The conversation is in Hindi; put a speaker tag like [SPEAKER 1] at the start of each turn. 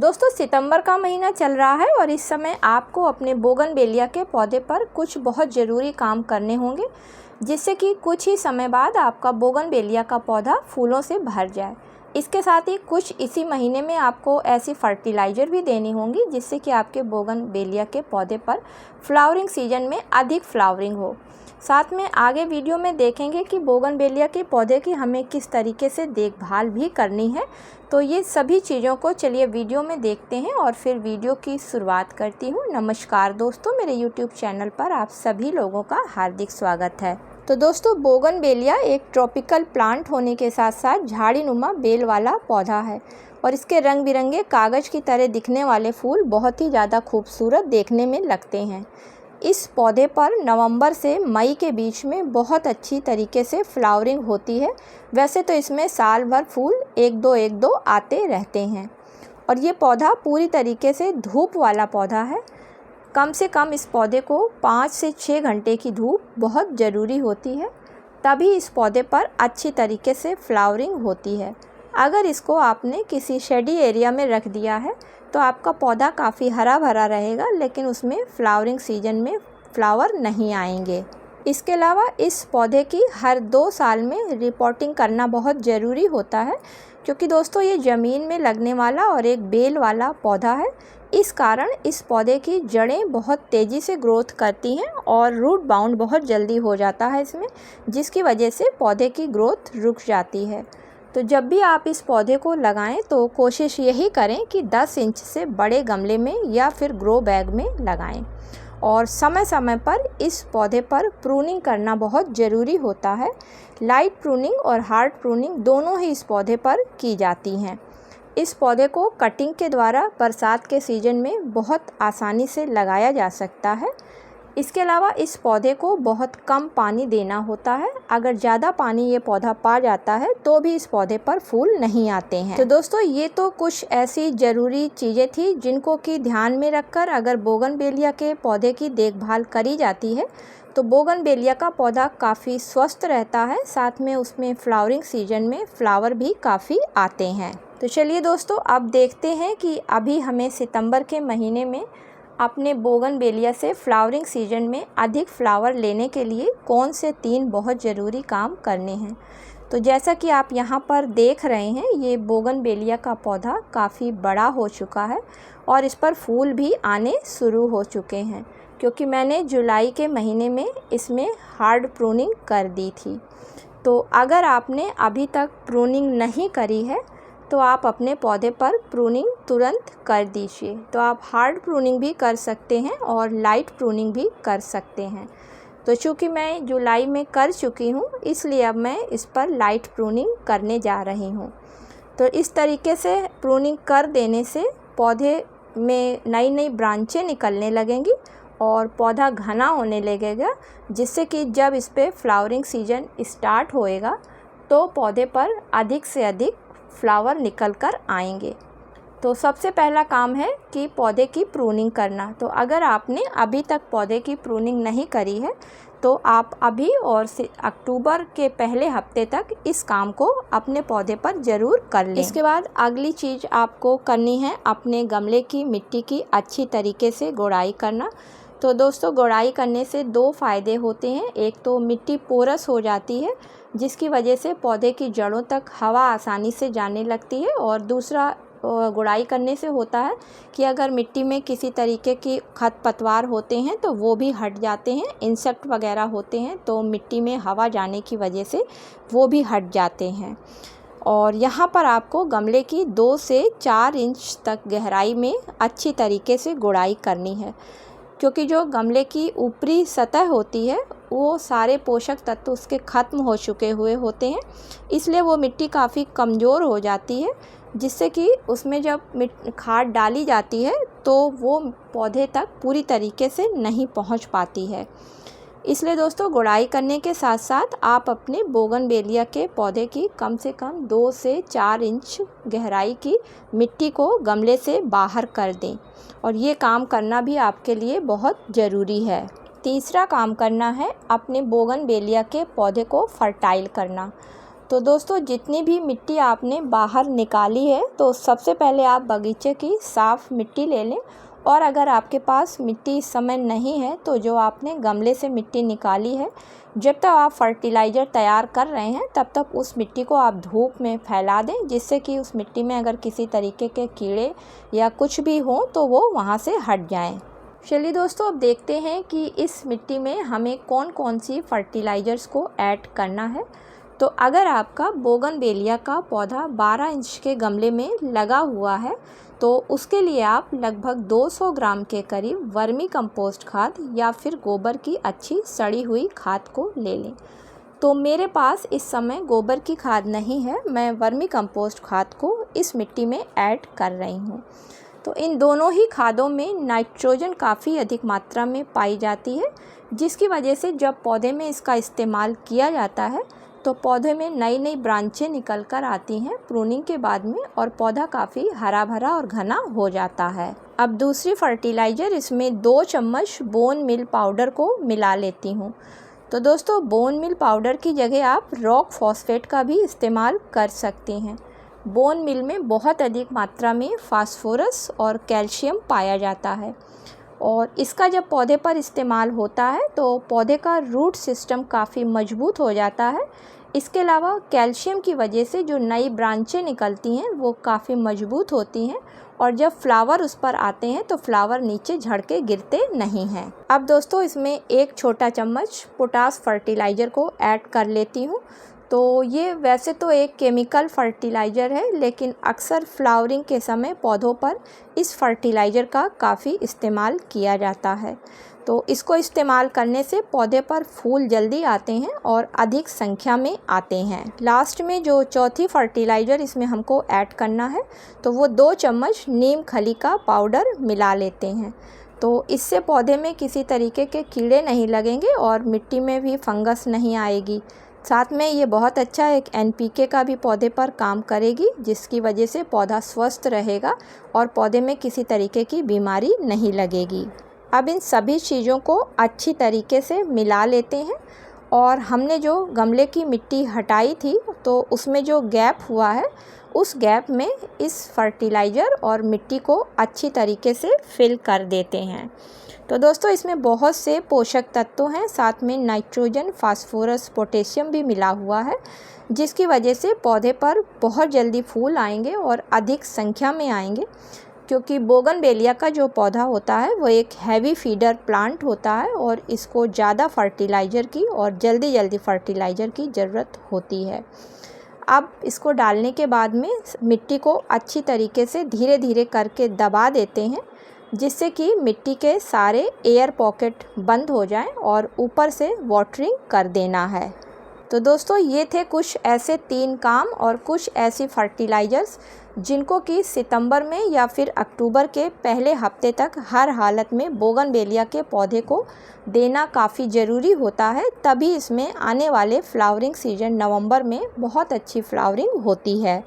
[SPEAKER 1] दोस्तों सितंबर का महीना चल रहा है और इस समय आपको अपने बोगनवेलिया के पौधे पर कुछ बहुत ज़रूरी काम करने होंगे, जिससे कि कुछ ही समय बाद आपका बोगनवेलिया का पौधा फूलों से भर जाए। इसके साथ ही कुछ इसी महीने में आपको ऐसी फर्टिलाइज़र भी देनी होंगी जिससे कि आपके बोगनवेलिया के पौधे पर फ्लावरिंग सीजन में अधिक फ्लावरिंग हो। साथ में आगे वीडियो में देखेंगे कि बोगनवेलिया के पौधे की हमें किस तरीके से देखभाल भी करनी है। तो ये सभी चीज़ों को चलिए वीडियो में देखते हैं और फिर वीडियो की शुरुआत करती हूँ। नमस्कार दोस्तों, मेरे यूट्यूब चैनल पर आप सभी लोगों का हार्दिक स्वागत है। तो दोस्तों बोगनवेलिया एक ट्रॉपिकल प्लांट होने के साथ साथ झाड़ीनुमा बेल वाला पौधा है और इसके रंग बिरंगे कागज़ की तरह दिखने वाले फूल बहुत ही ज़्यादा खूबसूरत देखने में लगते हैं। इस पौधे पर नवंबर से मई के बीच में बहुत अच्छी तरीके से फ्लावरिंग होती है। वैसे तो इसमें साल भर फूल एक दो आते रहते हैं और ये पौधा पूरी तरीके से धूप वाला पौधा है। कम से कम इस पौधे को 5 से 6 घंटे की धूप बहुत ज़रूरी होती है, तभी इस पौधे पर अच्छी तरीके से फ्लावरिंग होती है। अगर इसको आपने किसी शेडी एरिया में रख दिया है तो आपका पौधा काफ़ी हरा भरा रहेगा, लेकिन उसमें फ्लावरिंग सीजन में फ्लावर नहीं आएंगे। इसके अलावा इस पौधे की हर 2 साल में रिपोर्टिंग करना बहुत ज़रूरी होता है, क्योंकि दोस्तों ये ज़मीन में लगने वाला और एक बेल वाला पौधा है। इस कारण इस पौधे की जड़ें बहुत तेज़ी से ग्रोथ करती हैं और रूट बाउंड बहुत जल्दी हो जाता है इसमें, जिसकी वजह से पौधे की ग्रोथ रुक जाती है। तो जब भी आप इस पौधे को लगाएं तो कोशिश यही करें कि 10 इंच से बड़े गमले में या फिर ग्रो बैग में लगाएं और समय समय पर इस पौधे पर प्रूनिंग करना बहुत ज़रूरी होता है। लाइट प्रूनिंग और हार्ड प्रूनिंग दोनों ही इस पौधे पर की जाती हैं। इस पौधे को कटिंग के द्वारा बरसात के सीज़न में बहुत आसानी से लगाया जा सकता है। इसके अलावा इस पौधे को बहुत कम पानी देना होता है। अगर ज़्यादा पानी ये पौधा पा जाता है तो भी इस पौधे पर फूल नहीं आते हैं। तो दोस्तों ये तो कुछ ऐसी ज़रूरी चीज़ें थी जिनको कि ध्यान में रखकर अगर बोगनवेलिया के पौधे की देखभाल करी जाती है तो बोगनवेलिया का पौधा काफ़ी स्वस्थ रहता है। साथ में उसमें फ्लावरिंग सीजन में फ्लावर भी काफ़ी आते हैं। तो चलिए दोस्तों अब देखते हैं कि अभी हमें सितंबर के महीने में अपने बोगनवेलिया से फ्लावरिंग सीजन में अधिक फ्लावर लेने के लिए कौन से 3 बहुत ज़रूरी काम करने हैं। तो जैसा कि आप यहाँ पर देख रहे हैं, ये बोगनवेलिया का पौधा काफ़ी बड़ा हो चुका है और इस पर फूल भी आने शुरू हो चुके हैं, क्योंकि मैंने जुलाई के महीने में इसमें हार्ड प्रूनिंग कर दी थी। तो अगर आपने अभी तक प्रूनिंग नहीं करी है तो आप अपने पौधे पर प्रूनिंग तुरंत कर दीजिए। तो आप हार्ड प्रूनिंग भी कर सकते हैं और लाइट प्रूनिंग भी कर सकते हैं। तो चूँकि मैं जुलाई में कर चुकी हूँ, इसलिए अब मैं इस पर लाइट प्रूनिंग करने जा रही हूँ। तो इस तरीके से प्रूनिंग कर देने से पौधे में नई नई ब्रांचें निकलने लगेंगी और पौधा घना होने लगेगा, जिससे कि जब इस पर फ्लावरिंग सीजन स्टार्ट होएगा तो पौधे पर अधिक से अधिक फ्लावर निकल कर आएंगे। तो सबसे पहला काम है कि पौधे की प्रूनिंग करना। तो अगर आपने अभी तक पौधे की प्रूनिंग नहीं करी है तो आप अभी और अक्टूबर के पहले हफ्ते तक इस काम को अपने पौधे पर ज़रूर कर लें। इसके बाद अगली चीज़ आपको करनी है अपने गमले की मिट्टी की अच्छी तरीके से गोड़ाई करना। तो दोस्तों गोड़ाई करने से 2 फ़ायदे होते हैं। एक तो मिट्टी पोरस हो जाती है, जिसकी वजह से पौधे की जड़ों तक हवा आसानी से जाने लगती है, और दूसरा गुड़ाई करने से होता है कि अगर मिट्टी में किसी तरीके की खरपतवार होते हैं तो वो भी हट जाते हैं। इंसेक्ट वगैरह होते हैं तो मिट्टी में हवा जाने की वजह से वो भी हट जाते हैं। और यहाँ पर आपको गमले की 2 से 4 इंच तक गहराई में अच्छी तरीके से गुड़ाई करनी है, क्योंकि जो गमले की ऊपरी सतह होती है वो सारे पोषक तत्व उसके ख़त्म हो चुके हुए होते हैं, इसलिए वो मिट्टी काफ़ी कमज़ोर हो जाती है, जिससे कि उसमें जब खाद डाली जाती है तो वो पौधे तक पूरी तरीके से नहीं पहुंच पाती है। इसलिए दोस्तों गुड़ाई करने के साथ साथ आप अपने बोगनवेलिया के पौधे की कम से कम 2 से 4 इंच गहराई की मिट्टी को गमले से बाहर कर दें, और ये काम करना भी आपके लिए बहुत ज़रूरी है। तीसरा काम करना है अपने बोगनवेलिया के पौधे को फर्टाइल करना। तो दोस्तों जितनी भी मिट्टी आपने बाहर निकाली है तो सबसे पहले आप बगीचे की साफ़ मिट्टी ले लें, और अगर आपके पास मिट्टी इस समय नहीं है तो जो आपने गमले से मिट्टी निकाली है, जब तक आप फर्टिलाइज़र तैयार कर रहे हैं तब तक उस मिट्टी को आप धूप में फैला दें, जिससे कि उस मिट्टी में अगर किसी तरीके के कीड़े या कुछ भी हो तो वो वहाँ से हट जाएं। चलिए दोस्तों, अब देखते हैं कि इस मिट्टी में हमें कौन कौन सी फर्टिलाइज़र्स को ऐड करना है। तो अगर आपका बोगनवेलिया का पौधा 12 इंच के गमले में लगा हुआ है तो उसके लिए आप लगभग 200 ग्राम के करीब वर्मी कंपोस्ट खाद या फिर गोबर की अच्छी सड़ी हुई खाद को ले लें। तो मेरे पास इस समय गोबर की खाद नहीं है, मैं वर्मी कंपोस्ट खाद को इस मिट्टी में ऐड कर रही हूँ। तो इन दोनों ही खादों में नाइट्रोजन काफ़ी अधिक मात्रा में पाई जाती है, जिसकी वजह से जब पौधे में इसका इस्तेमाल किया जाता है तो पौधे में नई नई ब्रांचें निकल कर आती हैं प्रूनिंग के बाद में, और पौधा काफ़ी हरा भरा और घना हो जाता है। अब दूसरी फर्टिलाइज़र, इसमें 2 चम्मच बोन मिल पाउडर को मिला लेती हूँ। तो दोस्तों बोन मिल पाउडर की जगह आप रॉक फॉस्फेट का भी इस्तेमाल कर सकती हैं। बोन मिल में बहुत अधिक मात्रा में फास्फोरस और कैल्शियम पाया जाता है, और इसका जब पौधे पर इस्तेमाल होता है तो पौधे का रूट सिस्टम काफ़ी मजबूत हो जाता है। इसके अलावा कैल्शियम की वजह से जो नई ब्रांचें निकलती हैं वो काफ़ी मजबूत होती हैं, और जब फ्लावर उस पर आते हैं तो फ्लावर नीचे झड़ के गिरते नहीं हैं। अब दोस्तों इसमें 1 छोटा चम्मच पोटास फर्टिलाइज़र को ऐड कर लेती हूँ। तो ये वैसे तो एक केमिकल फर्टिलाइज़र है, लेकिन अक्सर फ्लावरिंग के समय पौधों पर इस फर्टिलाइज़र का काफ़ी इस्तेमाल किया जाता है। तो इसको इस्तेमाल करने से पौधे पर फूल जल्दी आते हैं और अधिक संख्या में आते हैं। लास्ट में जो चौथी फर्टिलाइज़र इसमें हमको ऐड करना है तो वो 2 चम्मच नीम खली का पाउडर मिला लेते हैं। तो इससे पौधे में किसी तरीके के कीड़े नहीं लगेंगे और मिट्टी में भी फंगस नहीं आएगी। साथ में ये बहुत अच्छा एक NPK का भी पौधे पर काम करेगी, जिसकी वजह से पौधा स्वस्थ रहेगा और पौधे में किसी तरीके की बीमारी नहीं लगेगी। अब इन सभी चीज़ों को अच्छी तरीके से मिला लेते हैं, और हमने जो गमले की मिट्टी हटाई थी तो उसमें जो गैप हुआ है उस गैप में इस फर्टिलाइज़र और मिट्टी को अच्छी तरीके से फिल कर देते हैं। तो दोस्तों इसमें बहुत से पोषक तत्व हैं, साथ में नाइट्रोजन, फास्फोरस, पोटेशियम भी मिला हुआ है, जिसकी वजह से पौधे पर बहुत जल्दी फूल आएंगे और अधिक संख्या में आएंगे। क्योंकि बोगनवेलिया का जो पौधा होता है वो एक हैवी फीडर प्लांट होता है और इसको ज़्यादा फर्टिलाइज़र की और जल्दी फर्टिलाइज़र की ज़रूरत होती है। अब इसको डालने के बाद में मिट्टी को अच्छी तरीके से धीरे धीरे करके दबा देते हैं, जिससे कि मिट्टी के सारे एयर पॉकेट बंद हो जाएं, और ऊपर से वाटरिंग कर देना है। तो दोस्तों ये थे कुछ ऐसे 3 काम और कुछ ऐसी फर्टिलाइज़र्स जिनको कि सितंबर में या फिर अक्टूबर के पहले हफ्ते तक हर हालत में बोगनवेलिया के पौधे को देना काफ़ी ज़रूरी होता है, तभी इसमें आने वाले फ्लावरिंग सीजन नवंबर में बहुत अच्छी फ्लावरिंग होती है।